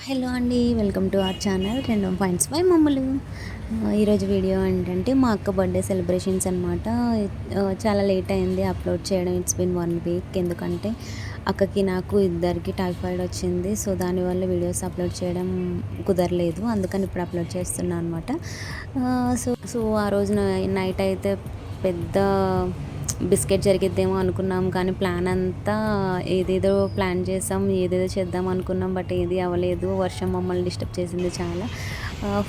Hello అండి, welcome to our channel రెండోం points by మమ్మలు. ఈరోజు వీడియో ఏంటంటే మా అక్క బర్త్డే సెలబ్రేషన్స్ అనమాట. చాలా లేట్ అయింది అప్లోడ్ చేయడం. It's been 1 week. ఎందుకంటే అక్కకి నాకు ఇద్దరికి టైఫాయిడ్ వచ్చింది. సో దానివల్ల వీడియోస్ అప్లోడ్ చేయడం కుదరలేదు. అందుకని ఇప్పుడు అప్లోడ్ చేస్తున్నాను అనమాట. సో ఆ రోజు నైట్ అయితే పెద్ద బిస్కెట్ జరిగిద్దేమో అనుకున్నాం, కానీ ప్లాన్ అంతా ఏదేదో ప్లాన్ చేసాం, ఏదేదో చేద్దాం అనుకున్నాం, బట్ ఏది అవ్వలేదు. వర్షం మమ్మల్ని డిస్టర్బ్ చేసింది చాలా.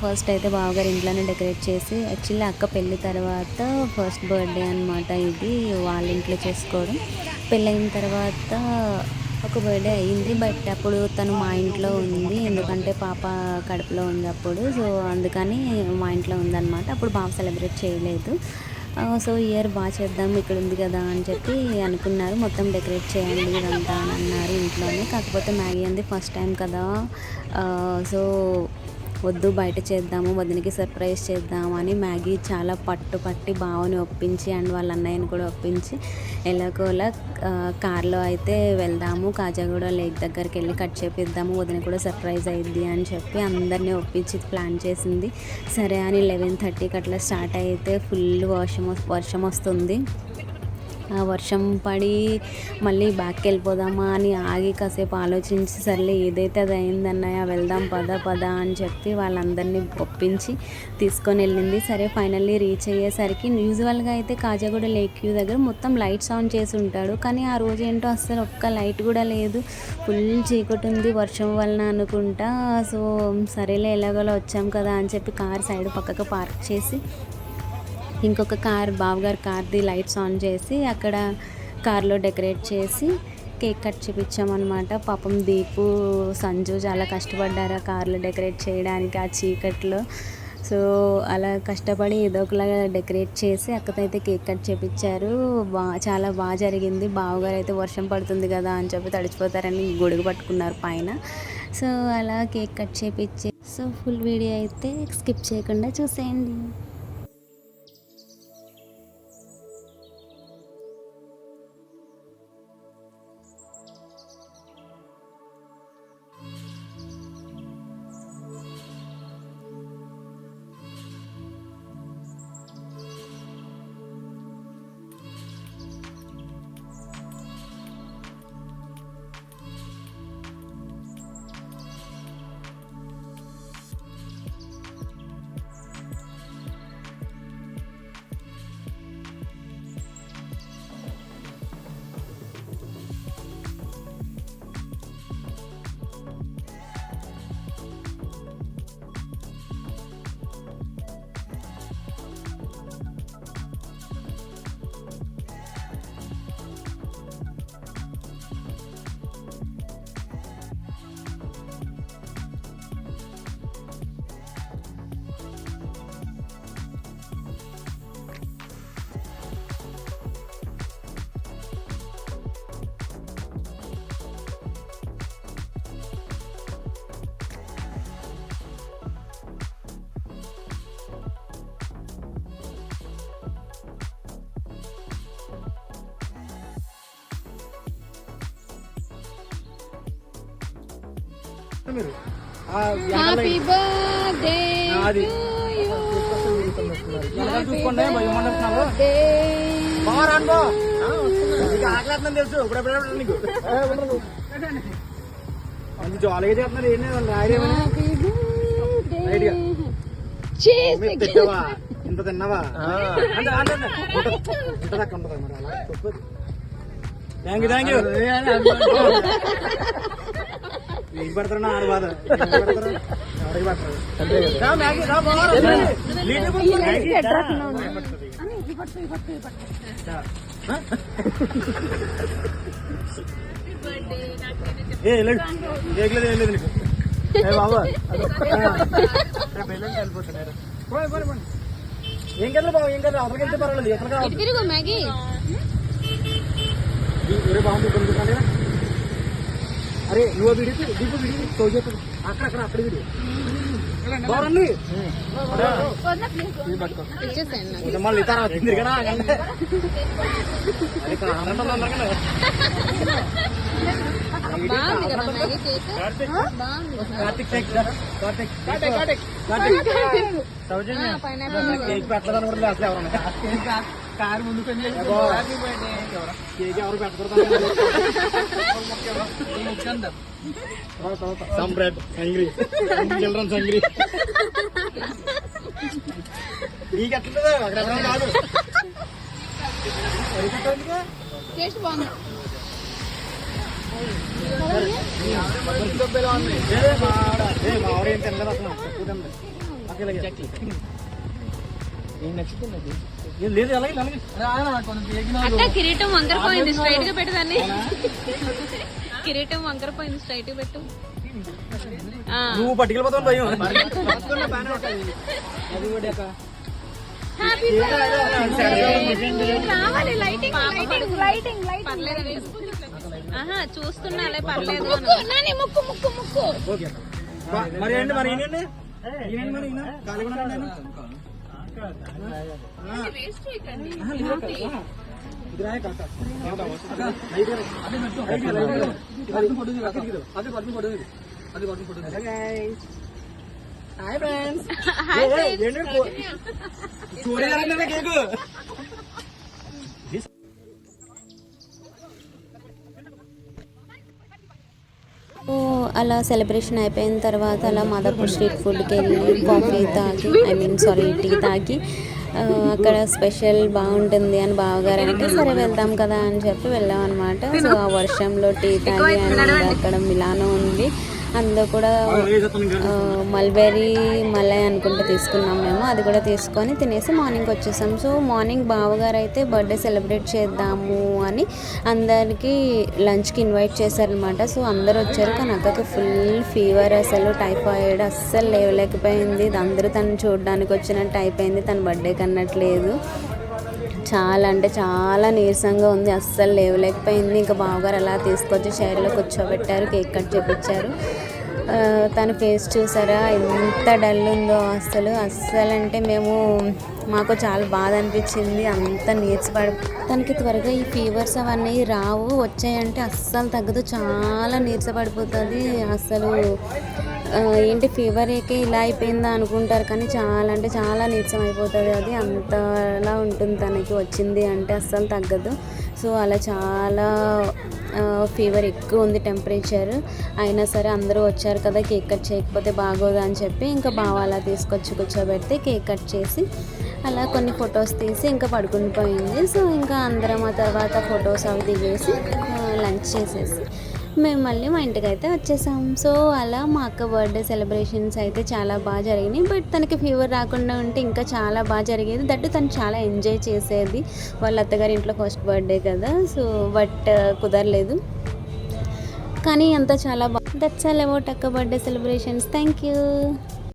ఫస్ట్ అయితే బావగారు ఇంట్లోనే డెకరేట్ చేసి, యాక్చువల్లీ అక్క పెళ్ళి తర్వాత ఫస్ట్ బర్త్డే అనమాట ఇది, వాళ్ళ ఇంట్లో చేసుకోవడం. పెళ్ళైన తర్వాత ఒక బర్త్డే అయ్యింది, బట్ అప్పుడు తను మా ఇంట్లో ఉంది, ఎందుకంటే పాప కడుపులో ఉంది అప్పుడు. సో అందుకని మా ఇంట్లో ఉందన్నమాట. అప్పుడు బాగా సెలబ్రేట్ చేయలేదు. సో ఇయర్ బాగా చేద్దాం, ఇక్కడ ఉంది కదా అని చెప్పి అనుకున్నారు. మొత్తం డెకరేట్ చేయండి ఇదంతా అని అన్నారు ఇంట్లోనే. కాకపోతే మ్యాగీ అంది ఫస్ట్ టైం కదా, సో వద్దు బయట చేద్దాము, వదినికి సర్ప్రైజ్ చేద్దామని మ్యాగీ చాలా పట్టి బావని ఒప్పించి అండ్ వాళ్ళ అన్నయ్యని కూడా ఒప్పించి ఎలాగోలా కార్లో అయితే వెళ్దాము, కాజాగూడ లేక్ దగ్గరికి వెళ్ళి కట్ చేపిద్దాము, వదిన కూడా సర్ప్రైజ్ అయ్యిద్ది అని చెప్పి అందరినీ ఒప్పించి ప్లాన్ చేసింది. సరే అని 11:30కి అట్లా స్టార్ట్ అయితే ఫుల్ వర్షం వస్తుంది. ఆ వర్షం పడి మళ్ళీ బ్యాక్కి వెళ్ళిపోదామా అని ఆగి కాసేపు ఆలోచించి, సర్లే ఏదైతే అది అయిందన్నయ్య వెళ్దాం పద అని చెప్పి వాళ్ళందరినీ ఒప్పించి తీసుకొని వెళ్ళింది. సరే ఫైనల్లీ రీచ్ అయ్యేసరికి, యూజువల్గా అయితే కాజాగూడ లేక్ వ్యూ దగ్గర మొత్తం లైట్స్ ఆన్ చేసి ఉంటాడు, కానీ ఆ రోజు ఏంటో అస్సలు ఒక్క లైట్ కూడా లేదు. ఫుల్ చీకటి ఉంది వర్షం వలన అనుకుంటా. సో సరేలే ఎలాగోలా వచ్చాం కదా అని చెప్పి కార్ సైడ్ పక్కకు పార్క్ చేసి ఇంకొక కార్, బావగారు కార్ది లైట్స్ ఆన్ చేసి అక్కడ కార్లో డెకరేట్ చేసి కేక్ కట్ చేపించామన్నమాట. పాపం దీపు, సంజు చాలా కష్టపడ్డారు ఆ కార్లో డెకరేట్ చేయడానికి ఆ చీకట్లో. సో అలా కష్టపడి ఏదో ఒకలాగా డెకరేట్ చేసి అక్కతైతే కేక్ కట్ చేపించారు. చాలా బాగా జరిగింది. బావగారు అయితే వర్షం పడుతుంది కదా అని చెప్పి తడిచిపోతారని గొడుగు పట్టుకున్నారు పైన. సో అలా కేక్ కట్ చేపించి, సో ఫుల్ వీడియో అయితే స్కిప్ చేయకుండా చూసేయండి. హ్యాపీ బర్త్డే తెలుసు ఇప్పుడు జాలీగా చేస్తున్నారు. ఏంటవా ఇంత తిన్నావా ఇంతదాకా ఉండదు మరి. అలా థ్యాంక్ యూ నీకు పడతారా ఆరు బాధ ఎవరికి పడతారు. లేదు నీకు బాబా వెళ్ళిపోతున్నారు. ఏం కదా బాబు, ఏం కదా అవతలకి వెళ్తే పర్వాలేదు, ఎక్కడ కావాలి బాగుంటుంది. అరే నువ్వు వీడియో దీపు వీడియో అక్కడ వీడియో బాగుంది మళ్ళీ తర్వాత తిరిగినా కార్తిక్ కేక్ పెట్టదని కూడా అసలు ఎవరన్నా కారు ముందుకు కేక్ ఎవరు పెట్టకూడదు some bread hungry childrens hungry నీకు ఎట్లా అక్కడ ఎవరైనా కాదు మావిడేం తినలేదు అసలు లేదు అక్క కిరీటం వంకరపోయింది స్ట్రైట్ గా పెట్టదాన్ని కిరీటం వంకరపోయింది స్ట్రైట్ గా పెట్టు నువ్వు పట్టుకెళ్ళిపోతావు భయం చూస్తున్నాలే పర్లేదు మరి ఏంటి మరి ఈయనండి మరి ఈయన ఖాళీ కూడా హాయ్ ఫ్రెండ్స్ చూడగలంటే కేకు సో అలా సెలబ్రేషన్ అయిపోయిన తర్వాత అలా మాదాపూర్ స్ట్రీట్ ఫుడ్కి వెళ్ళి కాఫీ తాగి టీ తాగి అక్కడ స్పెషల్ బాగుంటుంది అని బావగారు అంటే సరే వెళ్దాం కదా అని చెప్పి వెళ్ళాం అనమాట. సో ఆ వర్షంలో టీ తాగి అండ్ అక్కడ మిలానో ఉంది, అందులో కూడా మల్బెరీ మలై అనుకుంటూ తీసుకున్నాం మేము. అది కూడా తీసుకొని తినేసి మార్నింగ్ వచ్చేసాం. సో మార్నింగ్ బావగారు అయితే బర్త్డే సెలబ్రేట్ చేద్దాము అని అందరికీ లంచ్కి ఇన్వైట్ చేశారనమాట. సో అందరు వచ్చారు, కానీ అక్కకి ఫుల్ ఫీవర్, అసలు టైఫాయిడ్ అస్సలు లేవలేకపోయింది. అందరూ తను చూడడానికి వచ్చినట్టు అయిపోయింది, తన బర్త్డేకి అన్నట్లేదు. చాలా అంటే చాలా నీరసంగా ఉంది, అస్సలు లేవలేకపోయింది. ఇంకా బావగారు అలా తీసుకొచ్చి చైర్లో కూర్చోబెట్టారు, కేక్ కట్ చేపించారు. తన ఫేస్ చూసారా ఎంత డల్ ఉందో, అస్సలు అంటే మాకు చాలా బాధ అనిపించింది. అంత నీరసపడి తనకి త్వరగా ఈ ఫీవర్స్ అవన్నీ రావు, వచ్చాయంటే అస్సలు తగ్గదు, చాలా నీరసపడిపోతుంది. అస్సలు ఏంటి ఫీవర్ ఏకే ఇలా అయిపోయిందా అనుకుంటారు, కానీ చాలా అంటే చాలా నీరసం అయిపోతుంది. అది అంతలా ఉంటుంది తనకి వచ్చింది అంటే, అస్సలు తగ్గదు. సో అలా చాలా ఫీవర్ ఎక్కువ ఉంది, టెంపరేచర్. అయినా సరే అందరూ వచ్చారు కదా, కేక్ కట్ చేయకపోతే బాగోదు అని చెప్పి ఇంకా బావ అలా తీసుకొచ్చి కూర్చోబెడితే కేక్ కట్ చేసి అలా కొన్ని ఫొటోస్ తీసి ఇంకా పడుకుని పోయింది. సో ఇంకా అందరం ఆ తర్వాత ఫొటోస్ అవి దిగేసి లంచ్ చేసేసి మేము మళ్ళీ మా ఇంటికి అయితే వచ్చేసాం. సో అలా మా అక్క బర్త్డే సెలబ్రేషన్స్ అయితే చాలా బాగా జరిగినాయి. బట్ తనకి ఫీవర్ రాకుండా ఉంటే ఇంకా చాలా బాగా జరిగేది. దట్టు తను చాలా ఎంజాయ్ చేసేది, వాళ్ళ అత్తగారి ఇంట్లో ఫస్ట్ బర్త్డే కదా. సో బట్ కుదరలేదు, కానీ అంతా చాలా బాగా. దట్స్ ఆల్ అబౌట్ అక్క బర్త్డే సెలబ్రేషన్స్. Thank you.